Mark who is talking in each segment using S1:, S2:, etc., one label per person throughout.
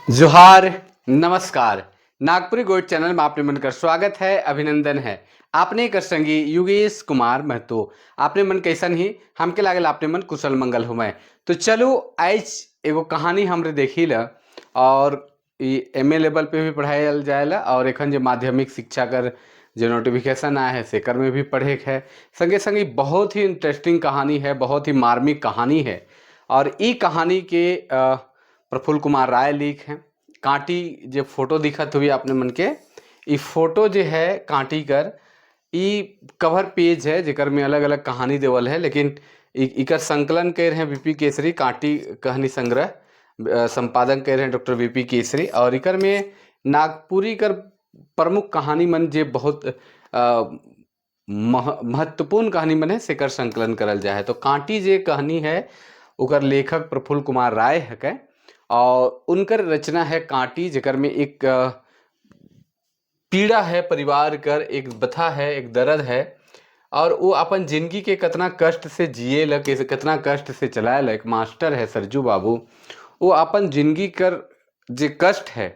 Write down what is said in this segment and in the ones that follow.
S1: जोहार, नमस्कार। Nagpuri gold channel में आपने मन कर स्वागत है, अभिनंदन है। आपने कर संगी योगेश कुमार महतो। आपने मन कैसन ही हमके लागल आपने मन कुशल मंगल हुए। तो चलो आज एगो कहानी हमरे देखी ला और एमए लेवल पे भी पढ़ाया जाएला और एखन जो माध्यमिक शिक्षा कर जो नोटिफिकेशन आया है सेकर में भी पढ़े के है। संगे संगे बहुत ही इंटरेस्टिंग कहानी है, बहुत ही मार्मिक कहानी है। और ई कहानी के प्रफुल्ल कुमार राय लिख हैं। कांटी जो फोटो दिखत हुई आपने मन के, ई फोटो जो है कांटी कर ई कवर पेज है जेकर में अलग अलग कहानी देवल है, लेकिन इकर संकलन कर रहे हैं वीपी केसरी। कांटी कहानी संग्रह संपादन कर रहे हैं डॉक्टर वीपी केसरी। और इकर में नागपुरी कर प्रमुख कहानी मन जे बहुत महत्वपूर्ण कहानी मन है सेकर संकलन करल जाए है। तो कांटी जे कहानी है उकर लेखक प्रफुल्ल कुमार राय है और उनकर रचना है कांटी, जेकर में एक पीड़ा है परिवार कर, एक बथा है, एक दर्द है और वो अपन जिंदगी के कितना कष्ट से जिए ल, कितना कष्ट से चलाए ल। एक मास्टर है सरजू बाबू, वो अपन जिंदगी कर जे कष्ट है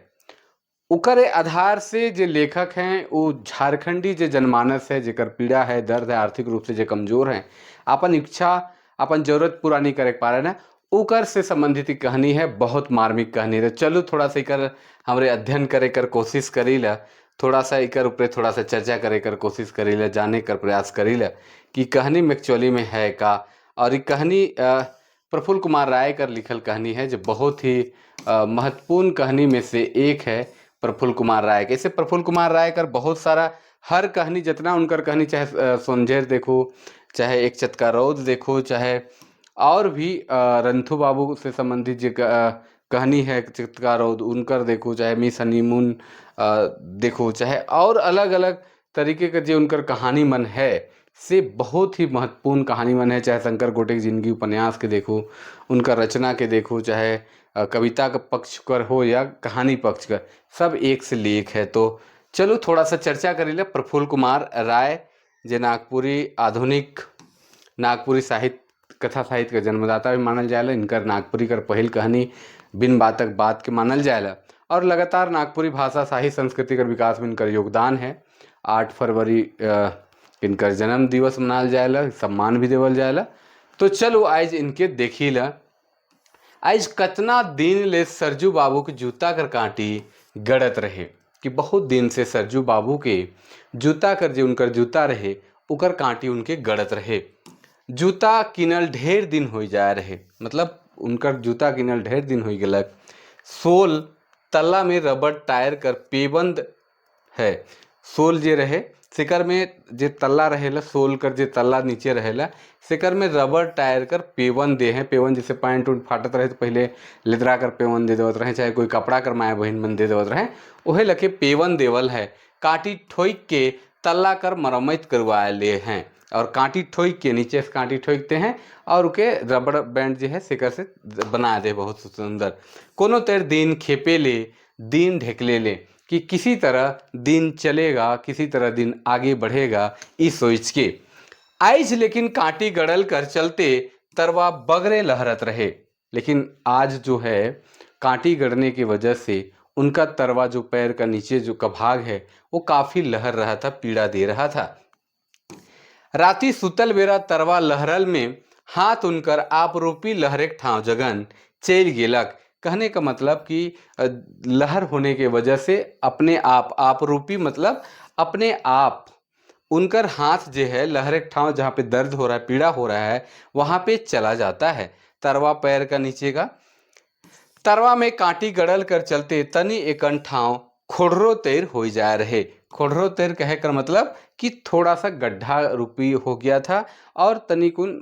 S1: उकर आधार से जे लेखक हैं वो झारखंडी जे जनमानस है जेकर पीड़ा है, दर्द है, आर्थिक रूप से जे कमजोर हैं, अपन इच्छा अपन जरूरत पूरा नहीं करे पा रहे ना, उकर से संबंधित कहानी है। बहुत मार्मिक कहानी है। चलो थोड़ा सा इकर हमरे अध्ययन करे कर कोशिश करी ला, थोड़ा सा इकर ऊपर थोड़ा सा चर्चा करे कर कोशिश करी ला, जाने कर प्रयास करी ला कि कहानी में एक्चुअली में है का। और ये कहानी प्रफुल्ल कुमार राय कर लिखल कहानी है जो बहुत ही महत्वपूर्ण कहानी में से एक है। प्रफुल्ल कुमार राय कैसे प्रफुल्ल कुमार राय कर बहुत सारा हर कहानी जितना उनकर कहानी, चाहे सोनझेर देखो, चाहे एक चतका रौद देखो, चाहे और भी रंथू बाबू से संबंधित जो कहानी है चतका रौद उनकर देखो, चाहे मिस हनीमून देखो, चाहे और अलग अलग तरीके का जो उनकर कहानी मन है से बहुत ही महत्वपूर्ण कहानी मन है। चाहे शंकर गोटे की जिंदगी उपन्यास के देखो, उनका रचना के देखो, चाहे कविता का पक्ष कर हो या कहानी पक्ष कर, सब एक से लेख है। तो चलो थोड़ा सा चर्चा करी ले प्रफुल्ल कुमार राय जे नागपुरी आधुनिक नागपुरी साहित्य कथा साहित्य का जन्मदाता भी मानल जाएला। इनकर नागपुरी कर पहल कहानी बिन बातक बात के मानल जाएला और लगातार नागपुरी भाषा साहित्य संस्कृति कर विकास में इनकर योगदान है। 8 फरवरी इनकर जन्म दिवस मनाल जाएला, सम्मान भी देवल जाएला। तो चलो आज इनके देखी ला आज कतना दिन ले सरजू बाबू के जूता कर कांटी गड़त रहे कि बहुत दिन से सरजू बाबू के जूता कर जो उनकर जूता रहे उकर कांटी उनके गड़त रहे। जूता किनल ढेर दिन हो जाए रहे, मतलब उनकर जूता किनल ढेर दिन हो गलक। सोल तल्ला में रबड़ टायर कर पेबंद है। सोल जे रहे सेकर में जे तल्ला रहेला, सोल कर जे तल्ला नीचे रहेला सेकर में रबड़ टायर कर पेवन दे हैं। पेवन जैसे पैंट उंट फाटत रहे तो पहले लिदरा कर पेवन दे देवत रहे, चाहे कोई कपड़ा कर माया बहन मन दे देवत रहे, वही लखे पेवन देवल है। कांटी ठोक के तल्ला कर मरम्मत करवा ले हैं और कांटी ठोक के नीचे से कांटी ठोकते हैं और उके रबड़ बैंड जो है सेकर से बना दे बहुत सुंदर। कोनो तेर दिन खेपे ले, दिन ढेकले ले कि किसी तरह दिन चलेगा, किसी तरह दिन आगे बढ़ेगा, इस सोच के आज लेकिन कांटी गड़ल कर चलते तरवा बगरे लहरत रहे। लेकिन आज जो है कांटी गड़ने की वजह से उनका तरवा जो पैर का नीचे जो का भाग है वो काफी लहर रहा था, पीड़ा दे रहा था। राती सुतल बेरा तरवा लहरल में हाथ उनकर आप रूपी लहरेक ठाव जगन चल गेलक। कहने का मतलब कि लहर होने के वजह से अपने आप रूपी मतलब अपने आप उनकर हाथ जो है लहरेक ठाव जहाँ पे दर्द हो रहा है, पीड़ा हो रहा है, वहाँ पे चला जाता है। तरवा पैर का नीचे का तरवा में कांटी गड़ल कर चलते तनी एकन ठाव खोड़रो तैर हो जा रहे। खोड़रो तैर कहे कर मतलब कि थोड़ा सा गड्ढा रूपी हो गया था और तनिकुन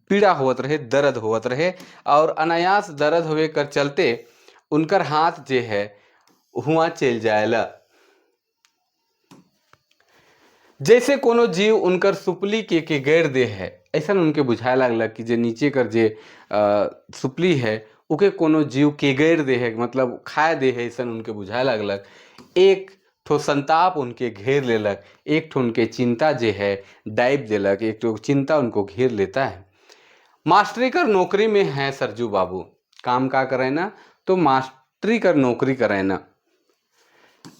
S1: पीड़ा होवत रहे, दर्द होवत रहे और अनायास दर्द होवे कर चलते उनकर हाथ जे है हुआ चल जाएला। जैसे कोनो जीव उनकर सुपली के गैर दे है, ऐसा उनके बुझाए लगल कि जे नीचे कर जे सुपली है उके कोनो जीव के गैर दे है, मतलब खाए दे है, ऐसा उनके बुझाए लगलक। एक ठो संताप उनके घेर लेलक, एक ठो उनके चिंता जे है डाइब देलक, एक ठो चिंता उनको घेर लेता है। मास्टरी कर नौकरी में है सरजू बाबू, काम का करें ना तो मास्टरी कर नौकरी करे ना।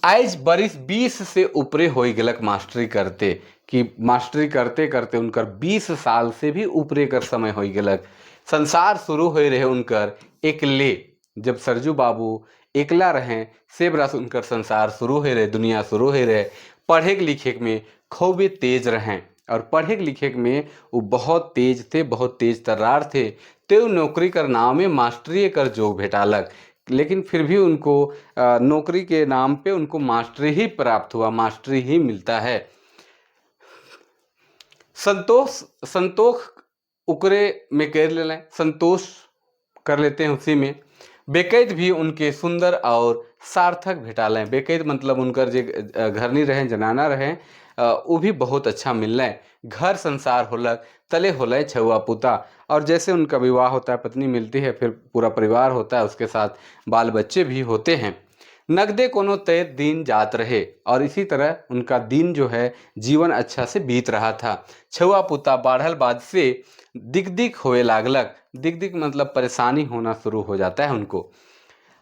S1: आज बरिस 20 से ऊपरे हो गलक मास्टरी करते, कि मास्टरी करते करते उनकर 20 साल से भी ऊपरे कर समय हो गलक। संसार शुरू हो रहे उनकर एकले, जब सरजू बाबू एकला रहें से बरस उनकर संसार शुरू हो रहे, दुनिया शुरू हो रहे। पढ़े लिखे में खूबे तेज रहें, और पढ़े लिखे में वो बहुत तेज थे, बहुत तेज तर्रार थे। ते नौकरी कर नाम में मास्टरी कर जोग भेटालक, लेकिन फिर भी उनको नौकरी के नाम पे उनको मास्टरी ही प्राप्त हुआ, मास्टरी ही मिलता है। संतोष संतोष उकरे में कर लें, संतोष कर लेते हैं उसी में। बेकैद भी उनके सुंदर और सार्थक भेटालें। बेकैद मतलब उनकर जे घरनी रहें, जनाना रहें, वो भी बहुत अच्छा मिल रहा है। घर संसार होलक, तले होलय छुआ पुता, और जैसे उनका विवाह होता है, पत्नी मिलती है, फिर पूरा परिवार होता है, उसके साथ बाल बच्चे भी होते हैं। नगदे कोनो तय दिन जात रहे, और इसी तरह उनका दिन जो है जीवन अच्छा से बीत रहा था। छुआ पुता बाढ़ल बाद से दिक दिक होए लागलक। दिक दिक मतलब परेशानी होना शुरू हो जाता है उनको,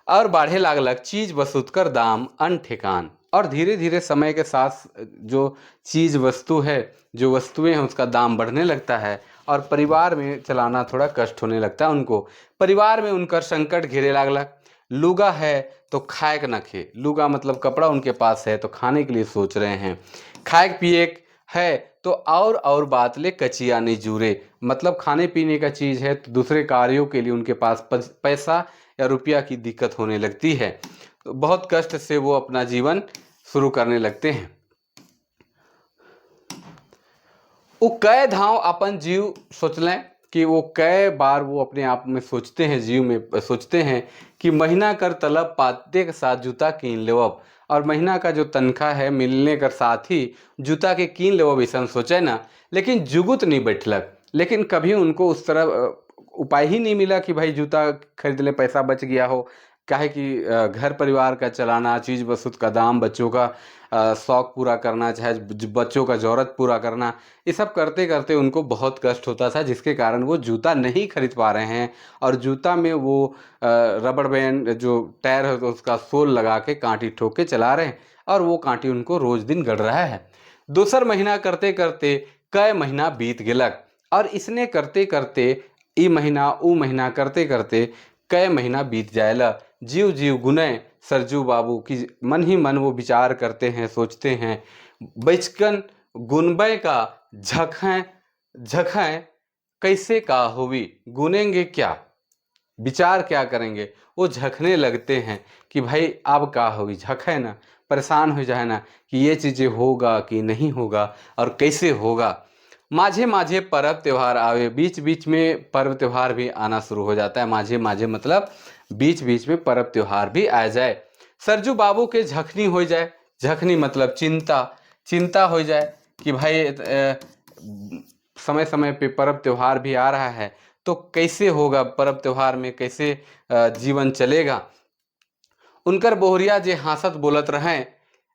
S1: और बढ़े लागलक चीज वस्तु कर दाम अन ठेकान। और धीरे धीरे समय के साथ जो चीज वस्तु है, जो वस्तुएं हैं, उसका दाम बढ़ने लगता है, और परिवार में चलाना थोड़ा कष्ट होने लगता है उनको। परिवार में उनकर संकट घेरे लागलक। लुगा है तो खाए के न खे, लुगा मतलब कपड़ा उनके पास है तो खाने के लिए सोच रहे हैं। खाए पिए है तो और बात ले कचिया नहीं जुरे, मतलब खाने पीने का चीज़ है तो दूसरे कार्यों के लिए उनके पास पैसा या रुपया की दिक्कत होने लगती है। तो बहुत कष्ट से वो अपना जीवन शुरू करने लगते हैं। वो कै धाव अपन जीव सोच लें, कि वो कै बार वो अपने आप में सोचते हैं, जीव में सोचते हैं कि महीना कर तलब पाते के साथ जूता कीन लेवब, और महीना का जो तनख्वाह है मिलने कर साथ ही जूता के कीन लेवब ऐसा सोचे ना। लेकिन जुगुत नहीं बैठलक, लेकिन कभी उनको उस तरह उपाय ही नहीं मिला कि भाई जूता खरीद ले, पैसा बच गया हो। काहे कि घर परिवार का चलाना, चीज़ वस्तु का दाम, बच्चों का शौक पूरा करना, चाहे बच्चों का ज़रूरत पूरा करना, ये सब करते करते उनको बहुत कष्ट होता था, जिसके कारण वो जूता नहीं खरीद पा रहे हैं। और जूता में वो रबड़ बैंड जो टायर है तो उसका सोल लगा के कांटी ठोक के चला रहे हैं, और वो कांटी उनको रोज दिन गड़ रहा है। दूसर महीना करते करते कई महीना बीत गेलक, और इसने करते करते ई महीना ऊ महीना करते करते कई महीना बीत जाएला। जीव जीव गुने सरजू बाबू की मन ही मन वो विचार करते हैं, सोचते हैं। बचकन गुनबे का झखें झखें कैसे का होवी, गुनेंगे क्या, विचार क्या करेंगे। वो झखने लगते हैं कि भाई अब का होगी, झखे ना, परेशान हो जाए ना कि ये चीज़ें होगा कि नहीं होगा और कैसे होगा। माझे माझे पर्व त्यौहार आवे, बीच बीच में पर्व त्यौहार भी आना शुरू हो जाता है। माझे माझे मतलब बीच बीच में पर्व त्यौहार भी आ जाए। सरजू बाबू के झखनी हो जाए, झखनी मतलब चिंता, चिंता हो जाए कि भाई समय समय पे पर्व त्यौहार भी आ रहा है, तो कैसे होगा, पर्व त्यौहार में कैसे जीवन चलेगा। उनकर बोहरिया जे हासत बोलत रहें,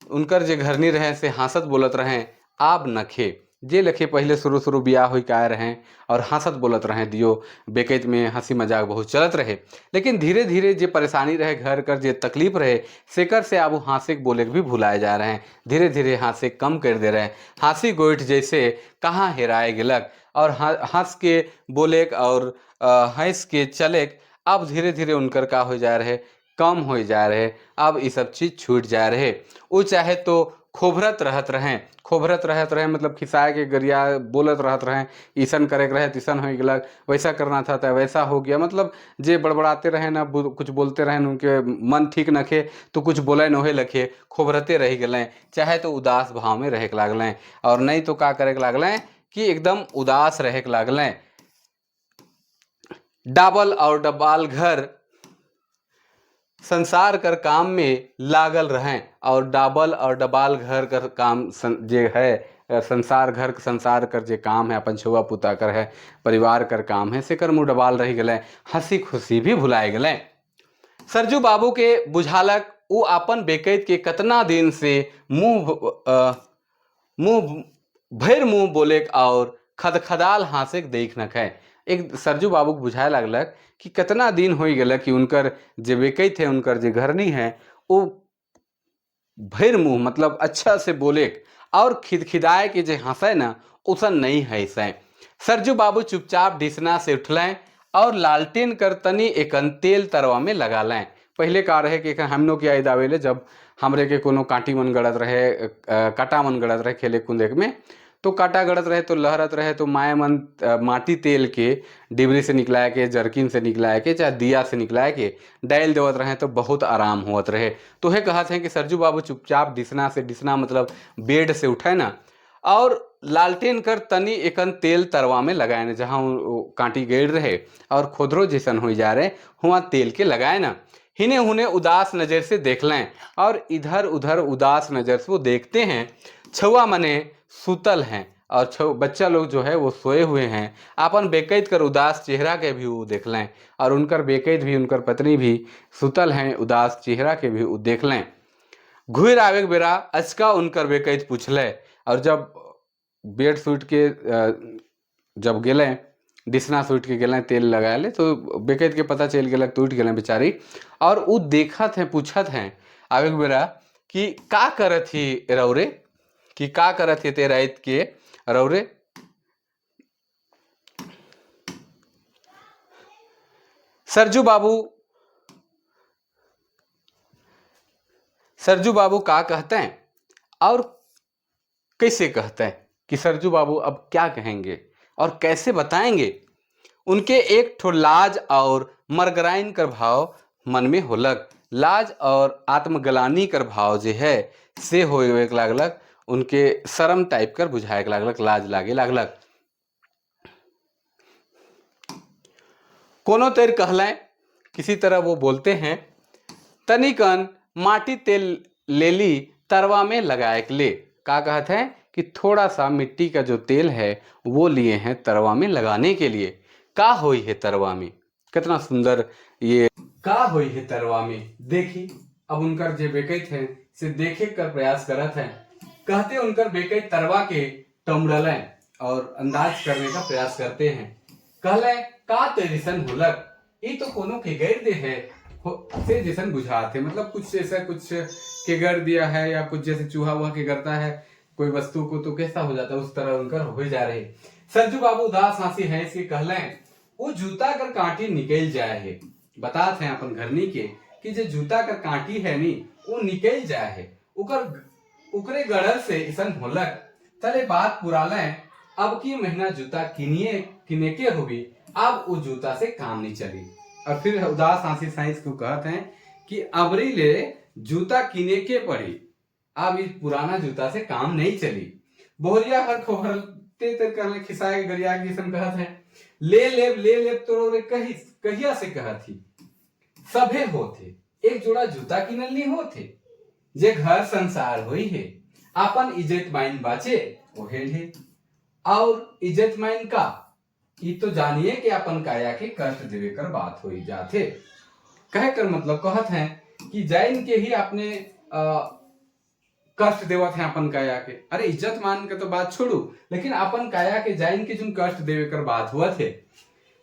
S1: उनकर जे घरनी रहें से हासत बोलत रहें, आब नखे जे लखे पहले शुरू शुरू बियाह हो के आए रहें और हंसत बोलत रहें दियो, बेकैत में हंसी मजाक बहुत चलत रहे। लेकिन धीरे धीरे जे परेशानी रहे, घर कर जे तकलीफ रहे, सेकर से अब हंसे के बोले के भी भुलाए जा रहे हैं। धीरे धीरे हंसे कम कर दे रहे हैं। हंसी गोइठ जैसे कहाँ हेराए गिलक, और हंस के बोले और हंस के चले अब धीरे धीरे उनकर का हो जा रहे, कम हो जा रहे। अब ये सब चीज़ छूट जा रहे। वो चाहे तो खोभरत रहत रहें, खोभरत रहत रहें मतलब खिसाए के गरिया बोलत रहत रहें, ईसन करे के रहे तीसन हो गलक, वैसा करना था तो वैसा हो गया। मतलब जे बड़बड़ाते रहें ना, कुछ बोलते रहें, उनके मन ठीक नखे तो कुछ बोले नोहे लखे, खोभरते रह गलें, चाहे तो उदास भाव में रहे के लागलें, और नहीं तो का करे के लागलें कि एकदम उदास रहे के लागलें। डाबल और डबाल घर संसार कर काम में लागल रहें, और डाबल और डबाल घर कर काम जे है संसार कर जे काम है, अपन छुआ पुता कर है, परिवार कर काम है, से कर मुँह डबाल रह गए, हंसी खुशी भी भुलाए गए। सरजू बाबू के बुझालक वो अपन बेकैत के कतना दिन से मुँह भैर मुँह बोले और खदखदाल हासे देख न खाए। एक सरजू बाबू के बुझाए लगलक कि कितना दिन हो गया कि उनकर जे बेकई थे उनकर जे घरनी है वो भैर मुंह मतलब अच्छा से बोले और खिदखिदाए के जे हंसे ना उसन नहीं हंसे। सरजू बाबू चुपचाप डिसना से उठलें और लालटेन कर तनी एकन तेल तरवा में लगा लें। पहले का रहे कि हम लोग की याद आवेले जब हमरे के कोनो कांटी मन गड़त रहे काटा मन गड़त रहे खेले कूदे में, तो काटा गड़त रहे तो लहरत रहे तो माए मन माटी तेल के डिबरी से निकलाए के जर्किन से निकलाए के चाहे दिया से निकलाए के डाल देवत रहे तो बहुत आराम होत रहे। तो हे कहते हैं कि सरजू बाबू चुपचाप डिसना से डिसना मतलब बेड से उठे ना और लालटेन कर तनी एकन तेल तरवा में लगाए ना, जहाँ कांटी गेड़ रहे और खोदरो जैसन हो जा रहे हुआ तेल के लगाए ना, हिने हुने उदास नज़र से देख लें और इधर उधर उदास नज़र से वो देखते हैं। छुआ मने सुतल हैं और बच्चा लोग जो है वो सोए हुए हैं। अपन बेकैद कर उदास चेहरा के भी वो देख लें और उनकर बेकैद भी उनकर पत्नी भी सुतल हैं उदास चेहरा के भी वो देख लें। घुर आवे के बेरा अचका उनकर बेकैद पूछले और जब बेड सूट के जब गए डिसना सूट के गए तेल लगाए तो बेकैद के पता चल गया तो उठ गए बेचारी और वो देखत हैं पूछत हैं आवे के बेरा कि का करत ही रौरे कि का करत हे ते रात के रौरे। सरजू बाबू का कहते हैं और कैसे कहते हैं कि सरजू बाबू अब क्या कहेंगे और कैसे बताएंगे। उनके एक ठो लाज और मरगराइन कर भाव मन में होलक। लाज और आत्मगलानी कर भाव जे है से होए लागलक, उनके शर्म टाइप कर बुझाए लागलक, लाज लागे लागलक। कोनो तेर कहलें किसी तरह वो बोलते हैं तनिकन माटी तेल ले ली तरवा में लगाए के ले। का कहते हैं कि थोड़ा सा मिट्टी का जो तेल है वो लिए हैं तरवा में लगाने के लिए। का होई है तरवा में, कितना सुंदर ये का होई है तरवा में। देखी अब उनकर जे बेकैत है से देखे कर प्रयास करत हैं। कहते उनकर बेकैत तरवा के टमड़लें और अंदाज करने का प्रयास करते हैं। कहले का तेरिसन होलक ये तो कोनो के गैर दे है से जैसन बुझाते मतलब कुछ जैसा कुछ के गर दिया है या कुछ जैसे चूहा वुहा के करता है कोई वस्तु को तो कैसा हो जाता है उस तरह उनकर हो जा रहे। सरजू बाबू उदास हंसी है इसके कहलें वो जूता कर कांटी निकल जाए है। बताते हैं अपन घरनी के कि जो जूता कर कांटी है नी वो निकल जाए है उकरे गड़ल से इसन होलक। चले बात पुरालें अब की महीना जूता किने के होगी अब वो जूता से काम नहीं चली। और फिर उदास हंसी साइंस को कहते हैं कि अबरी ले जूता किने के पड़ी अब इस पुराना जूता से काम नहीं चली। बोहरिया हर खोहरते करने खिसाए गरिया की सम कहत है ले ले तो रे कहिया से कहत ही सभे होते एक जोड़ा जूता किनल नहीं होते जे घर संसार होई है अपन इज्जत माइन बाचे वो है और इज्जत माइन का ये तो जानिए कि अपन काया के कष्ट देवे कर बात हो जाते। कह कर मतलब कहत हैं कि जैन के ही अपने कष्ट देवत हैं अपन काया के। अरे इज्जत मान के तो बात छोड़ू लेकिन अपन काया के जैन के जो कष्ट देवे कर बात हुआ थे।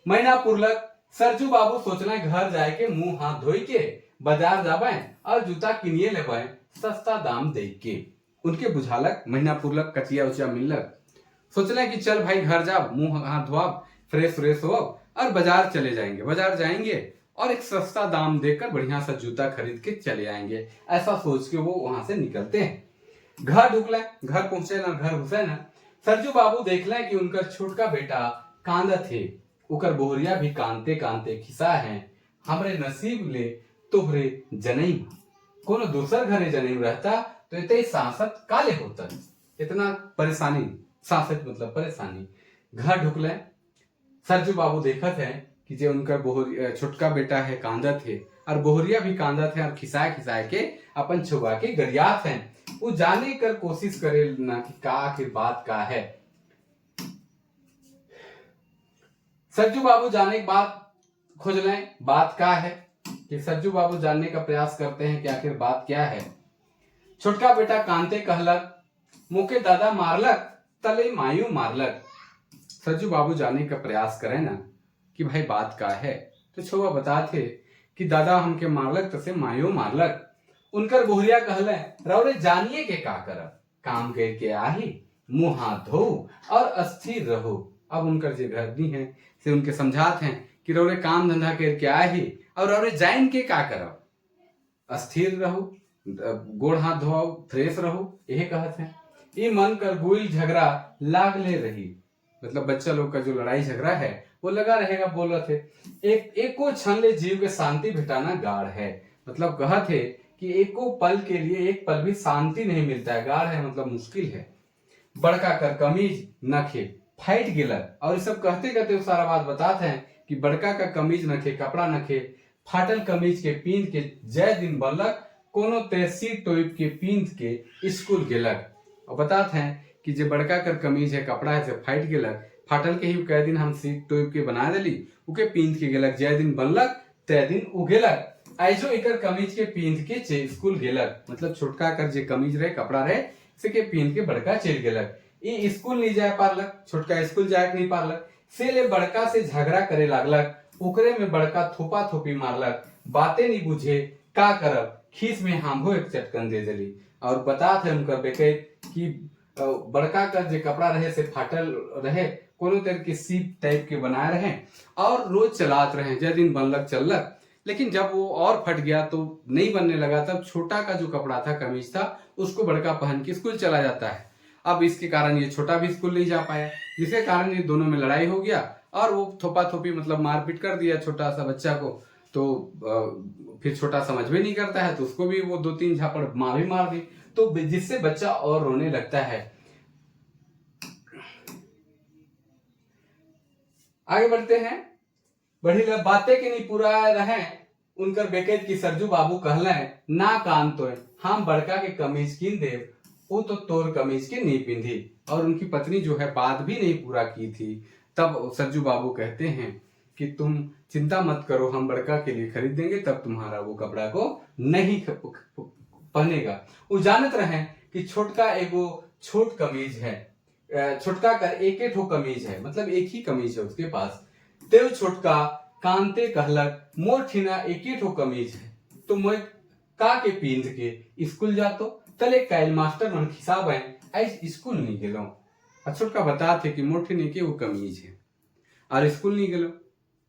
S1: महीना पुरलक सरजू बाबू सोचना घर जाए के मुंह हाथ धोई के बाजार जाबे और जूता किनिए लेबे सस्ता दाम दे के। उनके बुझालक महीना पुरलक कचिया उचिया मिललक सोचले कि चल भाई घर जा मुंह हाथ धोब फ्रेश हो और बाजार चले जाएंगे। बाजार जाएंगे और एक सस्ता दाम देकर बढ़िया सा जूता खरीद के चले आएंगे। ऐसा सोच के वो वहां से निकलते हैं। घर ढुकले घर पहुंचे ना घर घुसे ना सरजू बाबू देख ले कि उनका छोटका बेटा कांदा थे उकर बोहरिया भी कांते कांते खिसा है हमरे नसीब ले तोहरे जनेम कोनो दूसर घरे जनेम रहता तो इतने सांसत काले होता इतना परेशानी सांसत मतलब परेशानी। घर ढुकले सरजू बाबू देखत है कि जो उनका छोटका बेटा है कांदा थे और बोहरिया भी कांदा थे और खिसाए के अपन छुआ के गरियात हैं। वो जाने कर कोशिश करे ना कि का आखिर बात का है। सरजू बाबू जाने की बात खोज लें बात का है कि सरजू बाबू जानने का प्रयास करते हैं कि आखिर बात क्या है। छोटका बेटा कांते कहलक मुके दादा मारलक तले मायू मारलक। सरजू बाबू जाने का प्रयास करें ना कि भाई बात का है तो छुआ बताथे कि दादा हमके मारलक तसे मायो मारलक। उनकर बोहरिया कहले रौरे जानिए के का करब, काम करके आही, मुंह हाथ धो और अस्थिर रहो। अब उनकर जो घरनी है से उनके समझात हैं कि रौरे काम धंधा करके आही और रौरे जाइन के का करब, अस्थिर रहो, गोड़ हाथ धोआओ, फ्रेश रहो, यही कहत है। ये मन कर गुल झगड़ा लागले रही, मतलब बच्चा लोग का जो लड़ाई झगड़ा है वो लगा रहेगा। बोल रहे थे एको क्षण ले जीव के शांति भेटाना गाढ़ है, मतलब कहा थे कि एको पल के लिए एक पल भी शांति नहीं मिलता है, गाढ़ है मतलब मुश्किल है। बड़का कर कमीज नखे फाइट गिला, और सब कहते कहते सारा बात बताते हैं कि बड़का का कमीज नखे, कपड़ा नखे, फाटल कमीज के पींद के जय दिन बनलक, कोनो तेसी टोइप के पींद के स्कूल गेलक। और बताते हैं कि जो बड़का कर कमीज है, कपड़ा है, से फाइट गेलक, फाटल के ही कई दिन हम सीट टोइप के बना देली, उके पींद के गेलक, जय दिन बनलक तय दिन उ गेलक। ऐसो एकर कमीज के पींद के चे स्कूल गेलक, मतलब छोटका कर जे कमीज रहे, कपड़ा रहे, से के पींद के बड़का चल गेलक। ई स्कूल नहीं जाए पारलक, छोटका स्कूल जाए नहीं पारलक, से ले बड़का से झगड़ा करे लागलक, ओकरे में बड़का थोपा थोपी मारलक, बातें नहीं बुझे, का करब, खीस में हमको एक चटकन दे देली। और बता थे उनका बेके कि बड़का का जो कपड़ा रहे से फाटल रहे, कोनो तरह के सीप टाइप के बनाए रहे और रोज चलात रहे, जय दिन बनलक चललक। लेकिन जब वो और फट गया तो नहीं बनने लगा, तब छोटा का जो कपड़ा था, कमीज था, उसको बड़का पहन के स्कूल चला जाता है। अब इसके कारण ये छोटा भी स्कूल नहीं जा पाया, जिसके कारण ये दोनों में लड़ाई हो गया और वो थोपा थोपी मतलब मारपीट कर दिया छोटा सा बच्चा को। तो फिर छोटा समझ भी नहीं करता है, तो उसको भी वो 2-3 झापड़ माँ भी मार दी, तो जिससे बच्चा और रोने लगता है। आगे बढ़ते हैं। बढ़ी बातें के नहीं पूरा रहे, उनकर बेकेत की सरजू बाबू कहले ना कान तो हम बड़का के कमीज कीन देव, वो तो तोर कमीज के नहीं पिंधी। और उनकी पत्नी जो है बात भी नहीं पूरा की थी, तब सरजू बाबू कहते हैं कि तुम चिंता मत करो, हम बड़का के लिए खरीद देंगे, तब तुम्हारा वो कपड़ा को नहीं पहनेगा। वो जानत रहे कि छोटका एगो छोट कमीज है, छोटका का एक ठो कमीज है, मतलब एक ही कमीज है उसके पास। तेव छोटका कांते कहलक मोर ठिना एक ही ठो कमीज है, तो मैं का के पींद के स्कूल जातो, तले कैल मास्टर मन खिसाब आज स्कूल नहीं गेलो। छोटका बता थे कि मोर ठिने के वो कमीज है और स्कूल नहीं गेलो।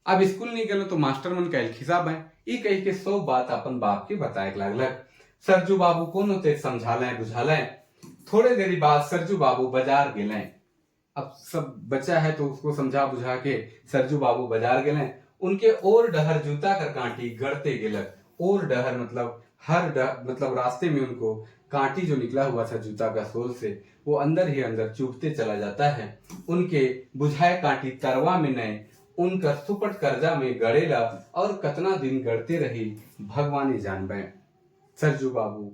S1: अब स्कूल नहीं गेलो तो मास्टर मन कैल खिसाब ई कह के 100 बात अपन बाप के बताए लागलक। सरजू बाबू कोनो ते समझाले बुझाले। थोड़े देरी बाद सरजू बाबू बाजार गेले। अब सब बच्चा है तो उसको समझा बुझा के सरजू बाबू बाजार गेले। उनके और डहर जूता कर कांटी गड़ते गेलक। और डहर मतलब हर मतलब रास्ते में उनको कांटी जो निकला हुआ था जूता का सोल से, वो अंदर ही अंदर चुभते चला जाता है। उनके बुझाए कांटी तरवा में नए, उनका सुपट कर्जा में गड़ेला और कतना दिन गड़ते रही भगवानी जानबे। सरजू बाबू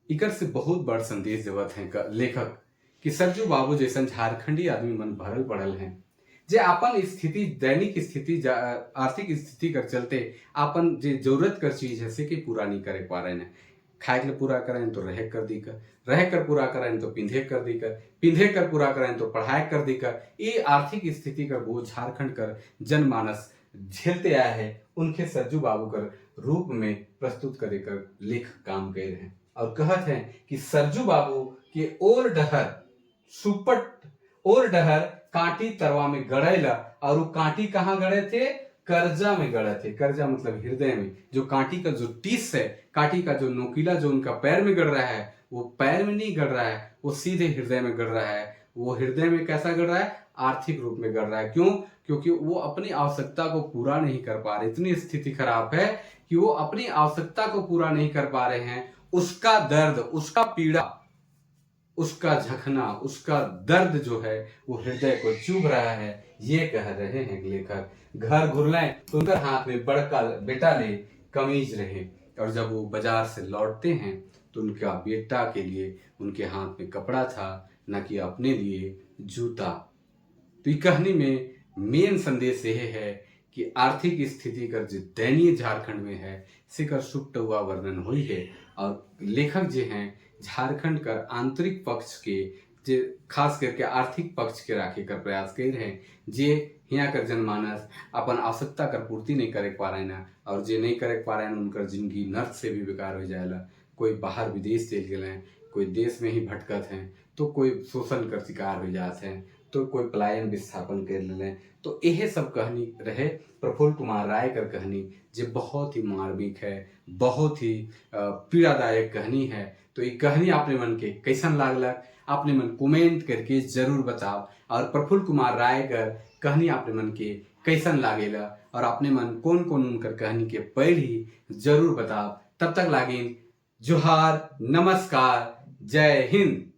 S1: इकर से बहुत बड़ संदेश देवत है लेखक कि सरजू बाबू जैसा झारखंडी आदमी मन भरल पड़ल हैं, जे अपन स्थिति, दैनिक स्थिति, आर्थिक स्थिति कर चलते अपन जे जरूरत कर चीज है से कि पूरा नहीं करे पा रहे हैं। खाए के पूरा करें तो रह कर दी कर, रह कर पूरा करें तो पिंधे कर दी कर, पिंधे कर पूरा करें तो पढ़ाई कर दी कर। ये आर्थिक स्थिति का बोझ झारखंड कर जनमानस झेलते आया है, उनके सरजू बाबू कर रूप में प्रस्तुत करे कर लेख काम कर रहे हैं। और कहत हैं कि सरजू बाबू के और डहर सुपट और डहर कांटी तरवा में गड़ेला, और वो कांटी कहाँ गड़े थे? कर्जा में गड़े थे। कर्जा मतलब हृदय में। जो कांटी का जो टीस है, कांटी का जो नोकीला जो उनका पैर में गड़ रहा है, वो पैर में नहीं गड़ रहा है, वो सीधे हृदय में गड़ रहा है। वो हृदय में कैसा गड़ रहा है? आर्थिक रूप में गड़ रहा है। क्यों? क्योंकि वो अपनी आवश्यकता को पूरा नहीं कर पा रहे। इतनी स्थिति खराब है कि वो अपनी आवश्यकता को पूरा नहीं कर पा रहे हैं। उसका दर्द, उसका पीड़ा, उसका झखना, उसका दर्द जो है वो हृदय को चुभ रहा है। ये कह रहे हैं लेखक। घर घुरले तो उनके हाथ में बड़का बेटा ले कमीज रहे, और जब वो बाजार से लौटते हैं तो उनका बेटा के लिए उनके हाथ में कपड़ा था, न कि अपने लिए जूता। तो ये कहानी में मेन संदेश यह है कि आर्थिक स्थिति का जो दयनीय झारखंड में है, सिकर सुप्त हुआ वर्णन हुई है। और लेखक जो हैं झारखंड का आंतरिक पक्ष के, जे खास करके आर्थिक पक्ष के राखे कर प्रयास कर रहे हैं, जे यहाँ कर जनमानस अपन आवश्यकता कर पूर्ति नहीं करे पा रहे हैं, और जे नहीं करे पा रहे हैं उनकर जिंदगी नर्क से भी बेकार हो जाएगा। कोई बाहर विदेश चल गए हैं, कोई देश में ही भटकत हैं, तो कोई शोषण कर शिकार हो जाते हैं, तो कोई पलायन विस्थापन कर ले। तो यह सब कहानी रहे प्रफुल्ल कुमार राय कर कहानी, जो बहुत ही मार्मिक है, बहुत ही पीड़ादायक कहानी है। तो ये कहानी आपने मन के कैसन लागलक, आपने मन कमेंट करके जरूर बताओ। और प्रफुल्ल कुमार राय कर कहानी आपने मन के कैसन लागेला, और आपने मन कौन कौन उनकर कहानी के पढ़ी जरूर बताओ। तब तक लागिन जोहार, नमस्कार, जय हिंद।